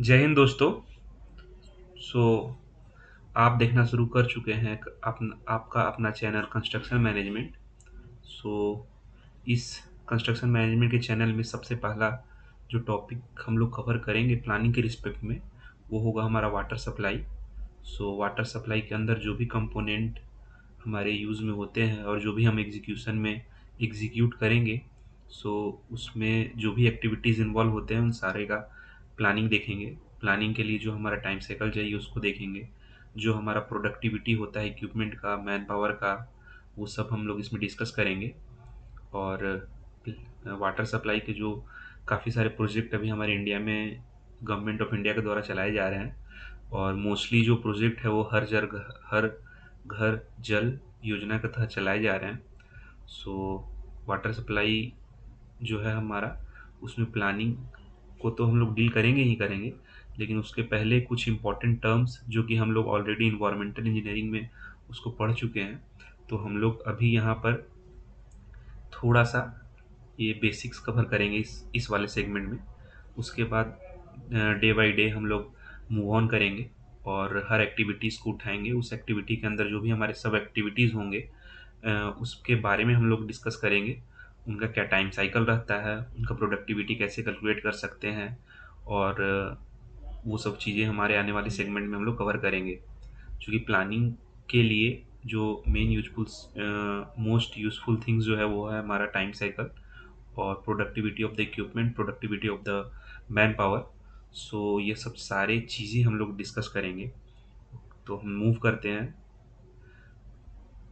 जय हिंद दोस्तों। सो आप देखना शुरू कर चुके हैं आपका अपना चैनल कंस्ट्रक्शन मैनेजमेंट। सो इस कंस्ट्रक्शन मैनेजमेंट के चैनल में सबसे पहला जो टॉपिक हम लोग कवर करेंगे प्लानिंग के रिस्पेक्ट में, वो होगा हमारा water supply. So water supply के अंदर जो भी कंपोनेंट हमारे यूज़ में होते हैं और जो भी हम एग्जीक्यूशन में एग्जीक्यूट करेंगे, सो उसमें जो भी एक्टिविटीज़ इन्वॉल्व होते हैं उन सारे का प्लानिंग देखेंगे। प्लानिंग के लिए जो हमारा टाइम साइकिल चाहिए उसको देखेंगे। जो हमारा प्रोडक्टिविटी होता है इक्विपमेंट का, मैन पावर का, वो सब हम लोग इसमें डिस्कस करेंगे। और वाटर सप्लाई के जो काफ़ी सारे प्रोजेक्ट अभी हमारे इंडिया में गवर्नमेंट ऑफ इंडिया के द्वारा चलाए जा रहे हैं, और मोस्टली जो प्रोजेक्ट है वो हर घर जल योजना के तहत चलाए जा रहे हैं। सो वाटर सप्लाई जो है हमारा, उसमें प्लानिंग को तो हम लोग डील करेंगे ही करेंगे, लेकिन उसके पहले कुछ इम्पोर्टेंट टर्म्स जो कि हम लोग ऑलरेडी इन्वायरमेंटल इंजीनियरिंग में उसको पढ़ चुके हैं, तो हम लोग अभी यहाँ पर थोड़ा सा ये बेसिक्स कवर करेंगे इस वाले सेगमेंट में। उसके बाद डे बाय डे हम लोग मूव ऑन करेंगे और हर एक्टिविटीज़ को उठाएंगे। उस एक्टिविटी के अंदर जो भी हमारे सब एक्टिविटीज़ होंगे, उसके बारे में हम लोग डिस्कस करेंगे। उनका क्या टाइम साइकिल रहता है, उनका प्रोडक्टिविटी कैसे कैलकुलेट कर सकते हैं, और वो सब चीज़ें हमारे आने वाले सेगमेंट में हम लोग कवर करेंगे। क्योंकि प्लानिंग के लिए जो main useful most useful things जो है वो है हमारा टाइम साइकिल और productivity of the equipment, productivity of the man power. So ये सब सारे चीज़ें हम लोग डिस्कस करेंगे। तो हम मूव करते हैं।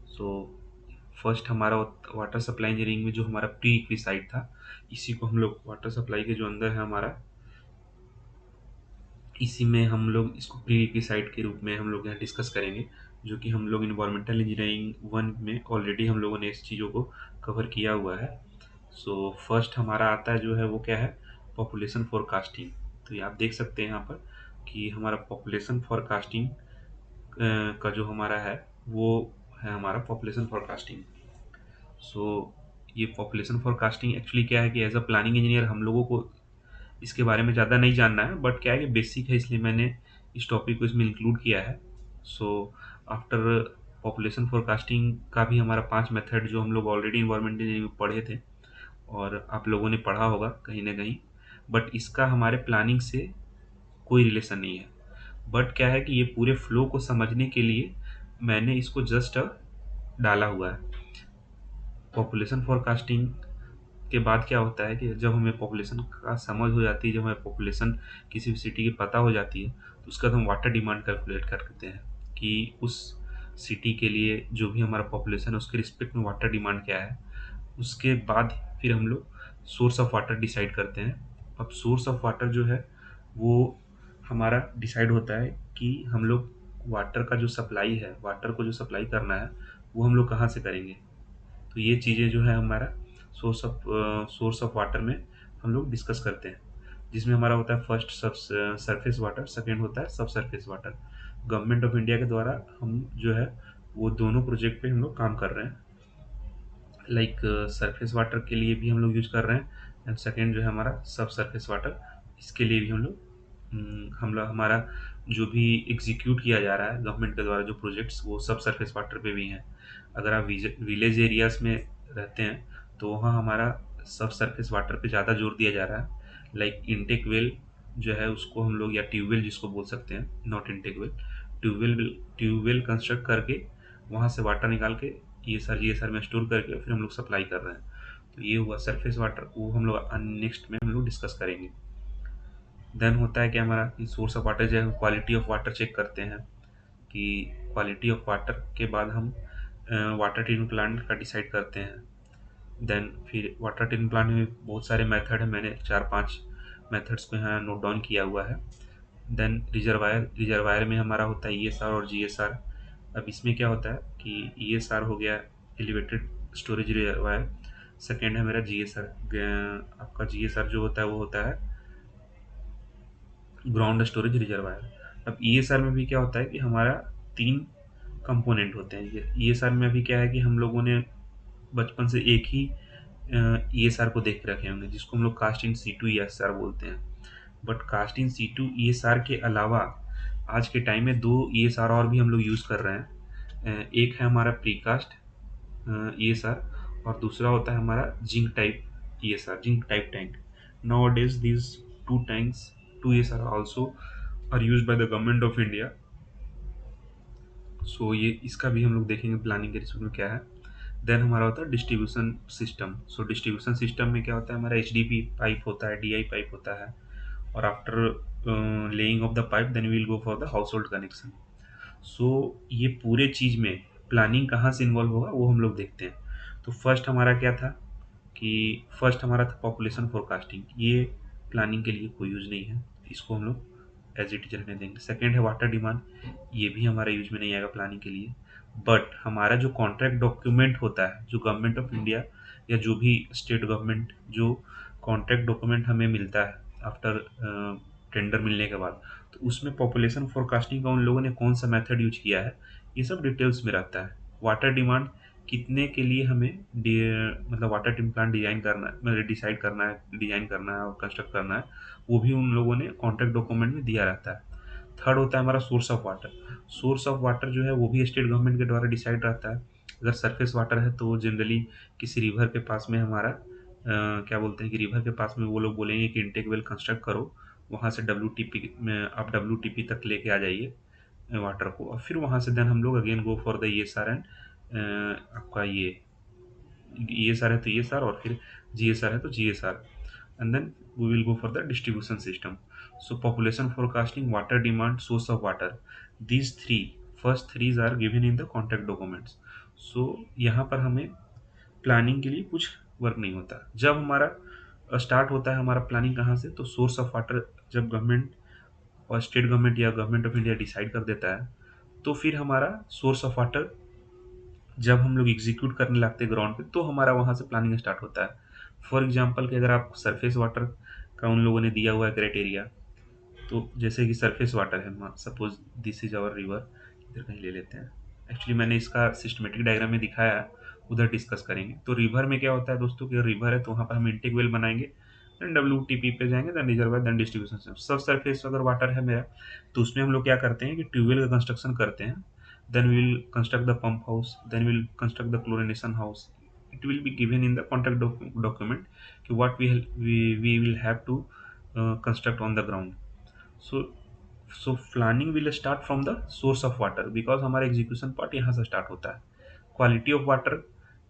सो फर्स्ट हमारा वाटर सप्लाई इंजीनियरिंग में जो हमारा प्री रिक्विसाइट था, इसी को हम लोग वाटर सप्लाई के जो अंदर है हमारा, इसी में हम लोग इसको प्री रिक्विसाइट के रूप में हम लोग यहाँ डिस्कस करेंगे, जो कि हम लोग इन्वायरमेंटल इंजीनियरिंग वन में ऑलरेडी हम लोगों ने इस चीज़ों को कवर किया हुआ है। सो फर्स्ट हमारा आता है जो है वो क्या है, पॉपुलेशन फोरकास्टिंग। तो ये आप देख सकते हैं यहाँ पर कि हमारा पॉपुलेशन फोरकास्टिंग का जो हमारा है वो है हमारा पॉपुलेशन फोरकास्टिंग। सो ये पॉपुलेशन फोरकास्टिंग एक्चुअली क्या है कि एज अ प्लानिंग इंजीनियर हम लोगों को इसके बारे में ज़्यादा नहीं जानना है, बट क्या है कि बेसिक है, इसलिए मैंने इस टॉपिक को इसमें इंक्लूड किया है। सो आफ्टर पॉपुलेशन फोरकास्टिंग का भी हमारा 5 मेथड जो हम लोग ऑलरेडी इन्वायरमेंटल इंजीनियरिंग में पढ़े थे और आप लोगों ने पढ़ा होगा कहीं ना कहीं, बट इसका हमारे प्लानिंग से कोई रिलेशन नहीं है। बट क्या है कि ये पूरे फ्लो को समझने के लिए मैंने इसको जस्ट डाला हुआ है। पॉपुलेशन फोरकास्टिंग के बाद क्या होता है कि जब हमें पॉपुलेशन का समझ हो जाती है, जब हमें पॉपुलेशन किसी भी सिटी की पता हो जाती है, तो उसके बाद हम वाटर डिमांड कैलकुलेट करते हैं कि उस सिटी के लिए जो भी हमारा पॉपुलेशन है उसके रिस्पेक्ट में वाटर डिमांड क्या है। उसके बाद फिर हम लोग सोर्स ऑफ वाटर डिसाइड करते हैं। अब सोर्स ऑफ वाटर जो है वो हमारा डिसाइड होता है कि हम लोग वाटर का जो सप्लाई है, वाटर को जो सप्लाई करना है, वो हम लोग कहाँ से करेंगे। तो ये चीज़ें जो है हमारा सोर्स ऑफ वाटर में हम लोग डिस्कस करते हैं, जिसमें हमारा होता है फर्स्ट सब सरफेस वाटर, सेकेंड होता है सब surface water. Government of India के द्वारा हम जो है वो दोनों प्रोजेक्ट पे हम लोग काम कर रहे हैं। लाइक सरफेस वाटर के लिए भी हम लोग यूज कर रहे हैं, एंड सेकेंड जो है हमारा सब सरफेस वाटर, इसके लिए भी हम लोग हमारा जो भी एग्जीक्यूट किया जा रहा है गवर्नमेंट के द्वारा जो प्रोजेक्ट्स, वो सब सरफेस वाटर पे भी हैं। अगर आप विलेज एरियाज में रहते हैं तो वहाँ हमारा सब सरफेस वाटर पे ज़्यादा जोर दिया जा रहा है। लाइक इनटेक वेल जो है उसको हम लोग, या ट्यूबवेल जिसको बोल सकते हैं, not intake well, tubewell tubewell construct करके वहाँ से वाटर निकाल के ये सर में स्टोर करके फिर हम लोग सप्लाई कर रहे हैं। तो ये हुआ सरफेस वाटर, वो हम लोग नेक्स्ट में हम लोग डिस्कस करेंगे। देन होता है कि हमारा सोर्स ऑफ वाटर जो है क्वालिटी ऑफ वाटर चेक करते हैं, कि क्वालिटी ऑफ वाटर के बाद हम वाटर ट्रीटमेंट प्लांट का डिसाइड करते हैं। देन फिर वाटर ट्रीटमेंट प्लांट में बहुत सारे मेथड है, मैंने 4-5 मेथड्स को यहाँ नोट डाउन किया हुआ है। देन रिजर्वायर, रिजर्वायर में हमारा होता है ईएसआर और जीएसआर। अब इसमें क्या होता है कि ईएसआर हो गया एलिवेटेड स्टोरेज रिजर्वायर, सेकेंड है मेरा जीएसआर। आपका जीएसआर जो होता है वो होता है ग्राउंड स्टोरेज रिजर्वायर। अब ईएसआर में भी क्या होता है कि हमारा 3 कंपोनेंट होते हैं। ईएसआर में अभी क्या है कि हम लोगों ने बचपन से एक ही ईएसआर को देख के रखे होंगे, जिसको हम लोग कास्ट इन सीटू ईएसआर बोलते हैं। But cast in situ ESR के अलावा आज के टाइम में 2 ईएसआर और भी हम लोग यूज़ कर रहे हैं। एक है हमारा प्रीकास्ट ईएसआर और दूसरा होता है हमारा zinc type ESR, zinc type tank. Nowadays these two tanks, two ESR also are used by the government of India। सो ये इसका भी हम लोग देखेंगे प्लानिंग के रिस्क में क्या है। देन हमारा होता है distribution system. So distribution system में क्या होता है, हमारा एचडीपी पाइप होता है, डीआई पाइप होता है, और after laying of the pipe then we will go for the household connection. So ये पूरे चीज़ में प्लानिंग कहाँ से इन्वॉल्व होगा वो हम लोग देखते हैं। तो फर्स्ट हमारा क्या था कि फर्स्ट हमारा था पॉपुलेशन फोरकास्टिंग। ये प्लानिंग के लिए कोई यूज़ नहीं है, इसको हम लोग एज इट इज रहने देंगे। सेकेंड है वाटर डिमांड, ये भी हमारा यूज में नहीं आएगा प्लानिंग के लिए। बट हमारा जो कॉन्ट्रैक्ट डॉक्यूमेंट होता है, जो गवर्नमेंट ऑफ इंडिया या जो भी स्टेट गवर्नमेंट जो कॉन्ट्रैक्ट डॉक्यूमेंट हमें मिलता है आफ्टर टेंडर मिलने के बाद, तो उसमें पॉपुलेशन फोरकास्टिंग का उन लोगों ने कौन सा मेथड यूज किया है, ये सब डिटेल्स में रहता है। वाटर डिमांड कितने के लिए हमें मतलब वाटर टिन प्लांट डिजाइन करना है, मतलब डिसाइड करना है, डिजाइन करना है और कंस्ट्रक्ट करना है, वो भी उन लोगों ने कॉन्ट्रैक्ट डॉक्यूमेंट में दिया रहता है। थर्ड होता है हमारा source of water. Source of water जो है वो भी स्टेट गवर्नमेंट के द्वारा डिसाइड रहता है। अगर सरफेस वाटर है तो जनरली किसी रिवर के पास में हमारा क्या बोलते हैं कि रिवर के पास में वो लोग बोलेंगे कि इंटेक वेल कंस्ट्रक्ट करो, वहाँ से डब्ल्यू में आप डब्ल्यू तक लेके आ जाइए वाटर को, और फिर वहाँ से देन हम लोग again go for the E S R and आपका ये ESR है तो ESR, और फिर GSR है तो GSR, and then we will go for the distribution system। So population forecasting, water demand, source of water, these three first threes are given in the contract documents। So यहाँ पर हमें planning के लिए कुछ work नहीं होता। जब हमारा स्टार्ट होता है हमारा प्लानिंग कहाँ से, तो सोर्स ऑफ वाटर जब गवर्नमेंट और स्टेट गवर्नमेंट या गवर्नमेंट ऑफ इंडिया डिसाइड कर देता है, तो फिर हमारा सोर्स ऑफ वाटर जब हम लोग एग्जीक्यूट करने लगते हैं ग्राउंड पे, तो हमारा वहाँ से प्लानिंग स्टार्ट होता है। फॉर एग्जांपल कि अगर आप सरफेस वाटर का उन लोगों ने दिया हुआ है क्राइटेरिया, तो जैसे कि सरफेस वाटर है, suppose this is our river, इधर कहीं ले लेते हैं। एक्चुअली मैंने इसका सिस्टमेटिक डायग्राम में दिखाया है, उधर डिस्कस करेंगे। तो रिवर में क्या होता है दोस्तों कि रिवर है तो वहाँ पर हम इंटेक वेल बनाएंगे, देन डब्ल्यू पे जाएंगे, देन रिजर्वायर, देन डिस्ट्रीब्यूशन। सब सरफेस अगर वाटर है मेरा, तो उसमें हम लोग क्या करते हैं कि ट्यूबवेल का कंस्ट्रक्शन करते हैं। Then we will construct the pump house, then we will construct the chlorination house। It will be given in the contract document कि what we will have to construct on the ground। So planning will start from the source of water because हमारा execution part यहाँ से start होता है। Quality of water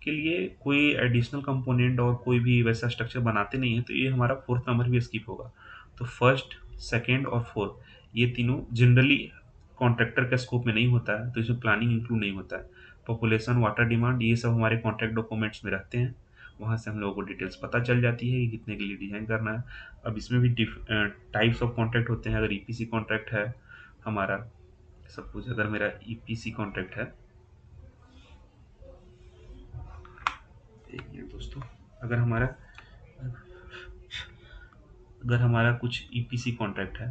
के लिए कोई additional component और कोई भी वैसा स्ट्रक्चर बनाते नहीं है, तो ये हमारा फोर्थ नंबर भी स्किप होगा। तो फर्स्ट, सेकेंड और फोर्थ ये तीनों जनरली कॉन्ट्रैक्टर के स्कोप में नहीं होता है, तो इसमें प्लानिंग इंक्लूड नहीं होता है। पॉपुलेशन, वाटर डिमांड, ये सब हमारे कॉन्ट्रैक्ट डॉक्यूमेंट्स में रहते हैं, वहाँ से हम लोगों को डिटेल्स पता चल जाती है कि कितने के लिए डिज़ाइन करना है। अब इसमें भी टाइप्स ऑफ कॉन्ट्रैक्ट होते हैं। अगर ईपीसी कॉन्ट्रैक्ट है हमारा, सपोज अगर मेरा ईपीसी कॉन्ट्रैक्ट है, एक मिनट दोस्तों, अगर हमारा अगर हमारा कुछ ईपीसी कॉन्ट्रैक्ट है,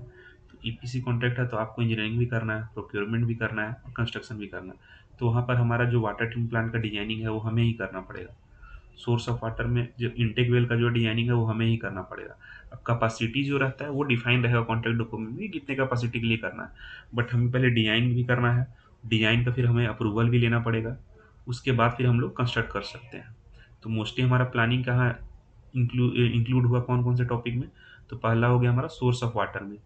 तो ईपीसी कॉन्ट्रैक्ट है तो आपको इंजीनियरिंग भी करना है, प्रोक्योरमेंट भी करना है और कंस्ट्रक्शन भी करना है। तो वहाँ पर हमारा जो वाटर ट्रीटमेंट प्लांट का डिजाइनिंग है वो हमें ही करना पड़ेगा। सोर्स ऑफ वाटर में जो इंटेक वेल का जो डिजाइनिंग है वो हमें ही करना पड़ेगा। अब कैपेसिटी जो रहता है वो डिफाइन रहेगा कॉन्ट्रैक्ट डॉक्यूमेंट में, कितने कैपेसिटी के लिए करना है। बट हमें पहले डिजाइन भी करना है, डिजाइन का फिर हमें अप्रूवल भी लेना पड़ेगा, उसके बाद फिर हम लोग कंस्ट्रक्ट कर सकते हैं। तो मोस्टली हमारा प्लानिंग कहाँ इंक्लूड हुआ, कौन कौन से टॉपिक में, तो पहला हो गया हमारा सोर्स ऑफ वाटर में।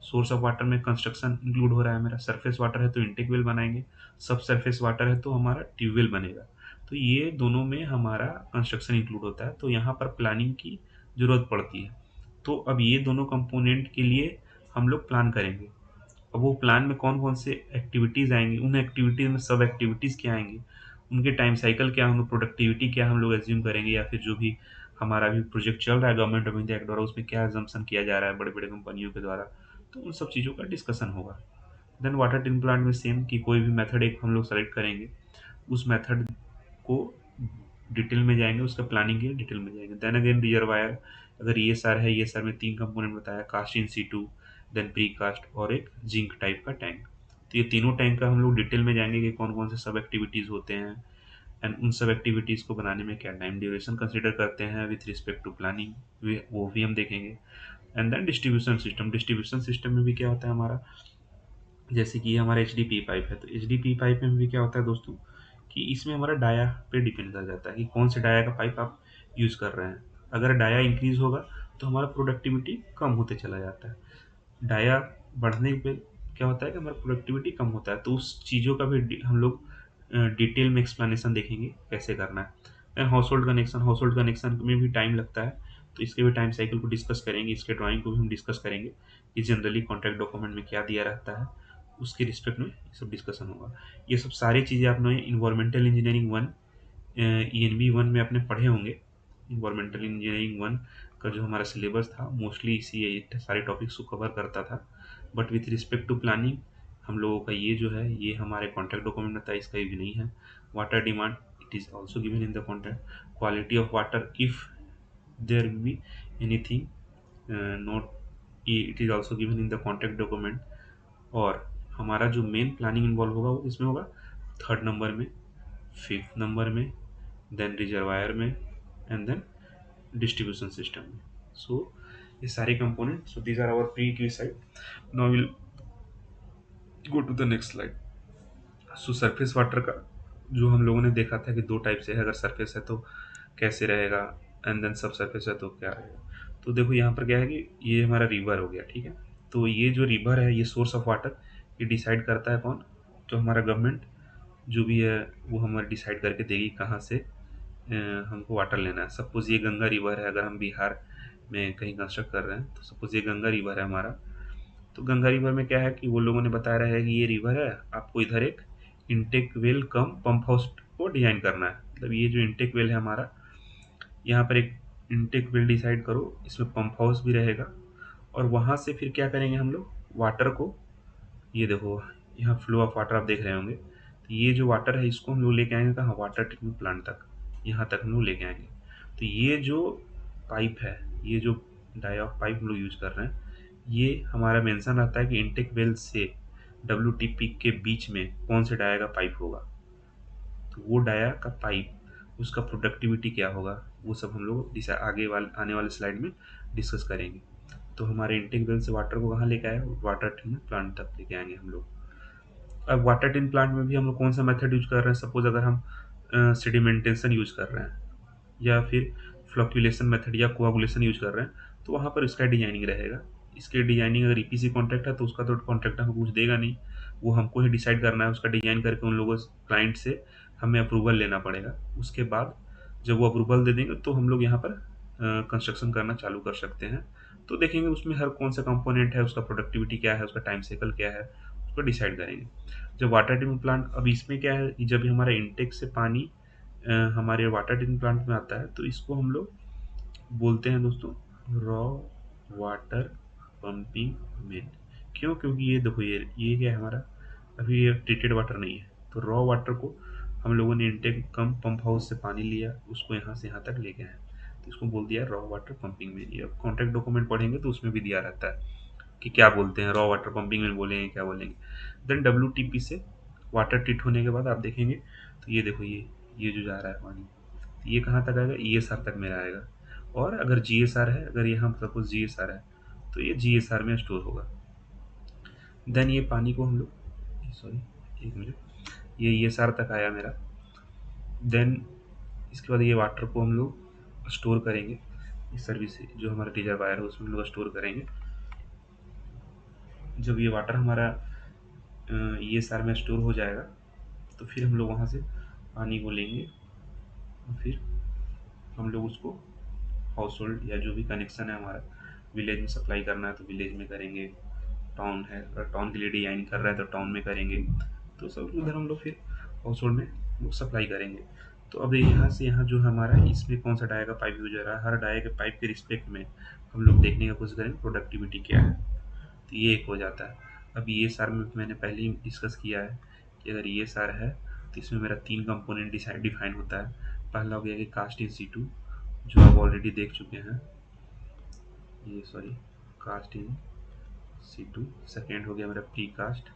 सोर्स ऑफ वाटर में कंस्ट्रक्शन इंक्लूड हो रहा है मेरा। सरफेस वाटर है तो इंटेक वेल बनाएंगे, सब सरफेस वाटर है तो हमारा ट्यूबवेल बनेगा। तो ये दोनों में हमारा कंस्ट्रक्शन इंक्लूड होता है, तो यहाँ पर प्लानिंग की ज़रूरत पड़ती है। तो अब ये दोनों कंपोनेंट के लिए हम लोग प्लान करेंगे। अब वो प्लान में कौन कौन से एक्टिविटीज़ आएंगी, उन एक्टिविटीज़ में सब एक्टिविटीज़ क्या आएंगी, उनके टाइम साइकिल क्या होंगे, प्रोडक्टिविटी क्या हम लोग एज्यूम करेंगे, या फिर जो भी हमारा अभी प्रोजेक्ट चल रहा है गवर्नमेंट ऑफ इंडिया के द्वारा उसमें क्या एजम्पन किया जा रहा है बड़े बड़े कंपनियों के द्वारा, तो उन सब चीज़ों का डिस्कशन होगा। देन वाटर टिन प्लांट में सेम कि कोई भी मेथड एक हम लोग सेलेक्ट करेंगे, उस मेथड को डिटेल में जाएंगे, उसका प्लानिंग के डिटेल में जाएंगे। देन अगेन रिजर्वायर, अगर ये सार है, ये सार में 3 कंपोनेंट बताया, cast in situ, then precast और एक जिंक टाइप का टैंक। तो ये तीनों टैंक का हम लोग डिटेल में जाएंगे कि कौन कौन से सब एक्टिविटीज़ होते हैं, एंड उन सब एक्टिविटीज़ को बनाने में क्या टाइम ड्यूरेशन कंसिडर करते हैं विथ रिस्पेक्ट टू प्लानिंग, वो भी हम देखेंगे। एंड देन डिस्ट्रीब्यूशन सिस्टम में भी क्या होता है हमारा, जैसे कि ये हमारा एच पाइप है, तो एच पाइप में भी क्या होता है दोस्तों कि इसमें हमारा डाया पे डिपेंड कर जाता है कि कौन से डाया का पाइप आप यूज़ कर रहे हैं। अगर डाया इंक्रीज होगा तो हमारा प्रोडक्टिविटी कम होते चला जाता है। डाया बढ़ने पे क्या होता है कि हमारा प्रोडक्टिविटी कम होता है। तो उस चीज़ों का भी हम लोग डिटेल में एक्सप्लेनेशन देखेंगे कैसे करना है। देन हाउस होल्ड कनेक्शन में भी टाइम लगता है, तो इसके भी टाइम साइकिल को डिस्कस करेंगे, इसके ड्राइंग को भी हम डिस्कस करेंगे कि जनरली कॉन्ट्रैक्ट डॉक्यूमेंट में क्या दिया रहता है, उसके रिस्पेक्ट में ये सब डिस्कशन होगा। ये सब सारी चीज़ें आपने environmental engineering one ENB one में आपने पढ़े होंगे। इन्वायरमेंटल इंजीनियरिंग वन का जो हमारा सिलेबस था मोस्टली इसी ये सारे टॉपिक्स को कवर करता था। But with respect to planning हम लोगों का ये जो है ये हमारे कॉन्ट्रैक्ट डॉक्यूमेंट में था, इसका भी नहीं है। Water demand it is also given in the contract. Quality of water if there will be anything note it is also given in the contract document. और हमारा जो मेन प्लानिंग इन्वॉल्व होगा वो इसमें होगा थर्ड नंबर में, fifth number में, then reservoir में, एंड देन डिस्ट्रीब्यूशन सिस्टम में। सो ये सारे component, so these are our prerequisite. Now will go to the next slide. So surface water का जो हम लोगों ने देखा था कि दो टाइप से है, अगर सरफेस है तो कैसे रहेगा, एंड देन सब सरफेस है तो क्या रहेगा। तो देखो यहाँ पर क्या है कि ये हमारा रिवर हो गया, ठीक है। तो ये जो रिवर है ये सोर्स ऑफ वाटर, ये डिसाइड करता है कौन, तो हमारा गवर्नमेंट जो भी है वो हमारे डिसाइड करके देगी कहाँ से हमको वाटर लेना है। सपोज़ ये गंगा रिवर है, अगर हम बिहार में कहीं कंस्ट्रक्ट कर रहे हैं तो सपोज़ ये गंगा रिवर है हमारा। तो गंगा रिवर में क्या है कि वो लोगों ने बताया रहा है कि ये रिवर है, आपको इधर एक intake well come pump house को डिजाइन करना है। मतलब ये जो इनटेक वेल है हमारा, यहाँ पर एक इनटेक वेल डिसाइड करो, इसमें पंप हाउस भी रहेगा। और वहाँ से फिर क्या करेंगे हम लोग, वाटर को, ये देखो यहाँ फ्लो ऑफ वाटर आप देख रहे होंगे, तो ये जो वाटर है इसको हम लोग लेके आएंगे कहाँ, वाटर ट्रीटमेंट प्लांट तक, यहाँ तक हम लोग लेके आएंगे। तो ये जो पाइप है, ये जो डाई ऑफ पाइप हम लोग यूज कर रहे हैं, ये हमारा मेंशन रहता है कि इनटेक वेल से WTP के बीच में कौन से डाया का पाइप होगा। तो वो डाया का पाइप उसका प्रोडक्टिविटी क्या होगा, वो सब हम लोग इसे आगे वाले आने वाले स्लाइड में डिस्कस करेंगे। तो हमारे इनटेक वेल से वाटर को कहाँ लेके आए, वाटर ट्रीटमेंट प्लांट तक लेके आएंगे हम लोग। अब वाटर टिन प्लांट में भी हम लोग कौन सा मेथड यूज कर रहे हैं, सपोज अगर हम सेडिमेंटेशन यूज कर रहे हैं या फिर फ्लक्चुएशन मेथड या कोआगुलेशन यूज कर रहे हैं, तो वहाँ पर इसका डिजाइनिंग रहेगा। इसके डिजाइनिंग अगर EPC कॉन्ट्रैक्ट है तो उसका तो कॉन्ट्रैक्टर हमको कुछ देगा नहीं, वो हमको ही डिसाइड करना है, उसका डिजाइन करके उन लोगों क्लाइंट से हमें अप्रूवल लेना पड़ेगा। उसके बाद जब वो अप्रूवल दे देंगे तो हम लोग यहाँ पर कंस्ट्रक्शन करना चालू कर सकते हैं। तो देखेंगे उसमें हर कौन सा कंपोनेंट है, उसका प्रोडक्टिविटी क्या है, उसका टाइम साइकिल क्या है, उसको डिसाइड करेंगे। जब वाटर ट्रीटमेंट प्लांट, अब इसमें क्या है कि जब भी हमारा इंटेक से पानी हमारे वाटर ट्रीटमेंट प्लांट में आता है तो इसको हम लोग बोलते हैं दोस्तों रॉ वाटर पंपिंग मेन। क्यों, क्योंकि ये देखो ये क्या है हमारा, अभी ये ट्रीटेड वाटर नहीं है। तो रॉ वाटर को हम लोगों ने इंटेक कम पंप हाउस से पानी लिया, उसको यहाँ से यहाँ तक लेके आए, तो इसको बोल दिया रॉ वाटर पंपिंग मेन। ये कॉन्ट्रैक्ट डॉक्यूमेंट पढ़ेंगे तो उसमें भी दिया रहता है कि क्या बोलते हैं, रॉ वाटर पंपिंग में बोलेंगे क्या बोलेंगे। देन WTP से वाटर ट्रीट होने के बाद आप देखेंगे तो ये देखो ये जो जा रहा है पानी, ये कहाँ तक आएगा, ESR तक मेरा आएगा। और अगर GSR है, अगर यहाँ सपोज GSR है तो ये GSR में स्टोर होगा। देन ये पानी को हम लोग, सॉरी एक मिनट, ये ESR तक आया मेरा। देन इसके बाद ये वाटर को हम लोग स्टोर करेंगे, इस सर्विस जो हमारा रिजर्वायर है उसमें हम लोग स्टोर करेंगे। जब ये वाटर हमारा ESR में स्टोर हो जाएगा तो फिर हम लोग वहाँ से पानी को लेंगे और फिर हम लोग उसको हाउस होल्ड या जो भी कनेक्शन है हमारा, विलेज में सप्लाई करना है तो विलेज में करेंगे, टाउन है अगर टाउन के लिए डिजाइन कर रहा है तो टाउन में करेंगे, तो सब उधर हम लोग फिर हाउस होल्ड में लोग सप्लाई करेंगे। तो अब यहाँ से यहाँ जो हमारा इसमें कौन सा डाया का पाइप यूज हो रहा है, हर डाया के पाइप के रिस्पेक्ट में हम लोग देखने की कोशिश करेंगे प्रोडक्टिविटी क्या है। तो ये एक हो जाता है। अब ये सार में मैंने पहले ही डिस्कस किया है कि अगर ये सार है तो इसमें मेरा 3 कंपोनेंट डिफाइन होता है। पहला हो गया कि कास्ट इन सीटू, जो आप ऑलरेडी देख चुके हैं, ये sorry cast in situ. Second हो गया मेरा प्री कास्ट,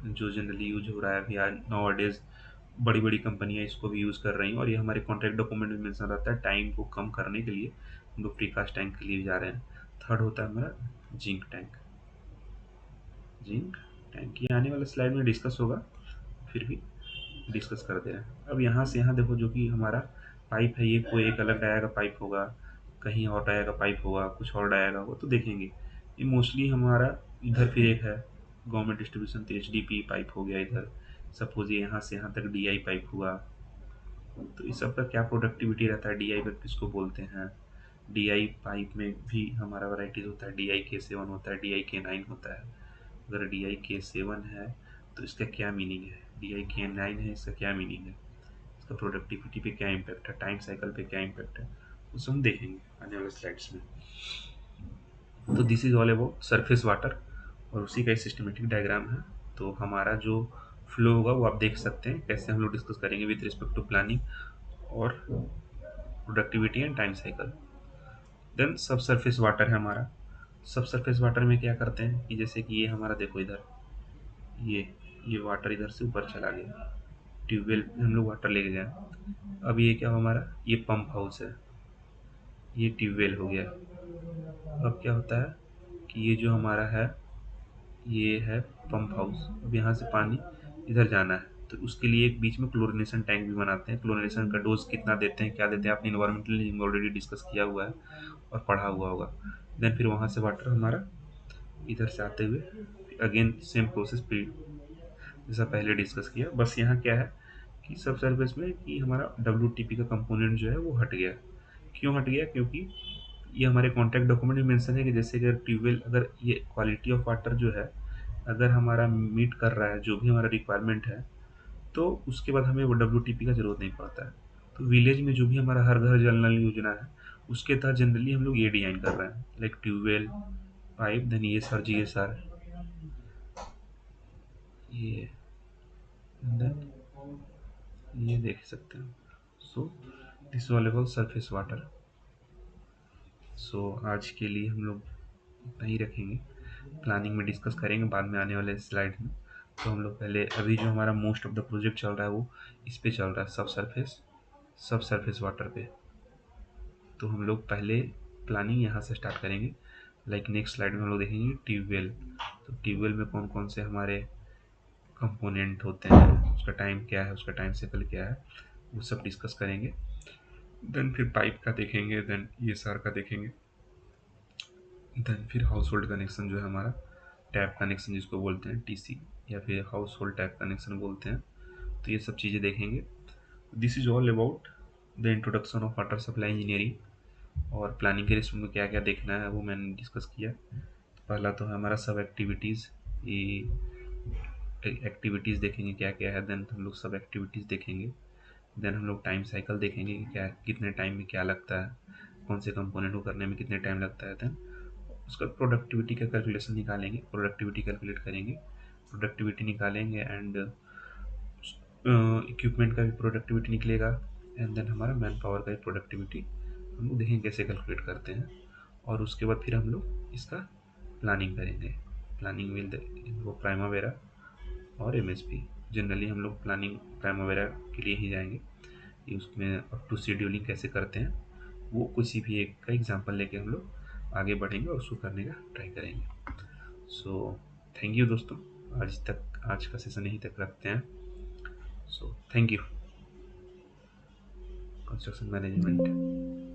जो जनरली यूज हो रहा है अभी आज नाउ डेज, बड़ी बड़ी कंपनियां इसको भी यूज़ कर रही हैं और ये हमारे कॉन्ट्रैक्ट डॉक्यूमेंट में मेंशन रहता है टाइम को कम करने के लिए हम लोग प्री कास्ट टैंक के लिए जा रहे हैं। थर्ड होता है हमारा जिंक टैंक। जिंक टैंक ये आने वाले स्लाइड में डिस्कस होगा, फिर भी डिस्कस कर दे रहे हैं। अब यहाँ से यहाँ देखो, जो कि हमारा पाइप है, ये कोई एक अलग डाया का पाइप होगा, कहीं और डाया का पाइप होगा, कुछ और डाया का होगा, तो देखेंगे। ये मोस्टली हमारा इधर फिर एक है गवर्नमेंट डिस्ट्रीब्यूशन, तो एचडीपी पाइप हो गया इधर। सपोज ये यहाँ से यहाँ तक डीआई पाइप हुआ, तो इस सब का क्या प्रोडक्टिविटी रहता है, डीआई पाइप किसको बोलते हैं। डीआई पाइप में भी हमारा वैरायटीज होता है, डीआई के 7 होता है, डीआई के 9 होता है। अगर DI-K7 है तो इसका क्या मीनिंग है, DI-K9 है इसका क्या मीनिंग है, इसका प्रोडक्टिविटी पे क्या इम्पैक्ट है, टाइम साइकिल पे क्या इम्पैक्ट है, वो सब हम देखेंगे आने वाले स्लाइड्स में। तो this is all about surface water, और उसी का एक सिस्टमेटिक डायग्राम है। तो हमारा जो फ्लो होगा वो आप देख सकते हैं, कैसे हम लोग डिस्कस करेंगे विद रिस्पेक्ट टू प्लानिंग और productivity and time cycle. Then subsurface water है हमारा। सब सरफेस वाटर में क्या करते हैं कि जैसे कि ये हमारा देखो इधर, ये वाटर इधर से ऊपर चला गया, ट्यूबवेल में हम लोग वाटर लेके गए। अब ये क्या हुआ हमारा, ये पंप हाउस है, ये ट्यूबवेल हो गया। अब क्या होता है कि ये जो हमारा है, ये है पंप हाउस। अब यहाँ से पानी इधर जाना है, तो उसके लिए एक बीच में क्लोरिनेशन टैंक भी बनाते हैं। क्लोरिनेशन का डोज कितना देते हैं, क्या देते हैं, आपने इन्वायरमेंटल इंजीनियरिंग में ऑलरेडी डिस्कस किया हुआ है और पढ़ा हुआ होगा। देन फिर वहाँ से वाटर हमारा इधर से आते हुए अगेन सेम प्रोसेस जैसा पहले डिस्कस किया, बस यहाँ क्या है कि सब सर्विस में कि हमारा WTP का कंपोनेंट जो है वो हट गया। क्यों हट गया, क्योंकि ये हमारे कॉन्ट्रैक्ट डॉक्यूमेंट में मेंशन है कि जैसे अगर ट्यूबवेल, अगर ये क्वालिटी ऑफ वाटर जो है अगर हमारा मीट कर रहा है जो भी हमारा रिक्वायरमेंट है, तो उसके बाद हमें वो WTP का ज़रूरत नहीं पड़ता है। तो विलेज में जो भी हमारा हर घर जल नल योजना है, उसके तहत जनरली हम लोग ये डिजाइन कर रहे हैं, लाइक ट्यूबवेल, पाइप, देन ये सर जी, ये सर, ये देन ये देख सकते हैं। So this all about surface water. सो आज के लिए हम लोग इतना ही रखेंगे, प्लानिंग में डिस्कस करेंगे बाद में आने वाले स्लाइड में। तो हम लोग पहले, अभी जो हमारा मोस्ट ऑफ द प्रोजेक्ट चल रहा है वो इस पे चल रहा है, सब सरफेस वाटर पे। तो हम लोग पहले प्लानिंग यहाँ से स्टार्ट करेंगे। लाइक नेक्स्ट स्लाइड में हम लोग देखेंगे ट्यूबवेल। तो ट्यूबवेल में कौन कौन से हमारे कंपोनेंट होते हैं, उसका टाइम क्या है, उसका टाइम साइकिल क्या है, वो सब डिस्कस करेंगे। देन फिर पाइप का देखेंगे, देन ये सार का देखेंगे, देन फिर हाउस होल्ड कनेक्शन जो है हमारा, टैप कनेक्शन जिसको बोलते हैं TC, या फिर हाउस होल्ड टैप कनेक्शन बोलते हैं। तो ये सब चीज़ें देखेंगे। This is all about the introduction of water supply engineering. और प्लानिंग के रिस्क में क्या क्या देखना है वो मैंने डिस्कस किया। पहला तो है हमारा सब एक्टिविटीज़, ये एक्टिविटीज़ देखेंगे क्या क्या है, देन हम लोग सब एक्टिविटीज़ देखेंगे। देन हम लोग टाइम साइकिल देखेंगे कि क्या कितने टाइम में क्या लगता है, कौन से कंपोनेंट को करने में कितने टाइम लगता है। देन उसका प्रोडक्टिविटी का कैलकुलेशन निकालेंगे, प्रोडक्टिविटी कैलकुलेट करेंगे, प्रोडक्टिविटी निकालेंगे, एंड इक्विपमेंट का भी प्रोडक्टिविटी निकलेगा, एंड देन हमारा मैन पावर का भी प्रोडक्टिविटी हम लोग देखेंगे कैसे कैलकुलेट करते हैं। और उसके बाद फिर हम लोग इसका प्लानिंग करेंगे। प्लानिंग विल वो प्राइमावेरा और MSP। जनरली हम लोग प्लानिंग प्राइमावेरा के लिए ही जाएंगे, कि उसमें अप टू शेड्यूलिंग कैसे करते हैं, वो किसी भी एक का एग्जांपल लेके हम लोग आगे बढ़ेंगे और उसको करने का ट्राई करेंगे। सो थैंक यू दोस्तों, आज का सेशन यहीं तक रखते हैं। So thank you. Construction management.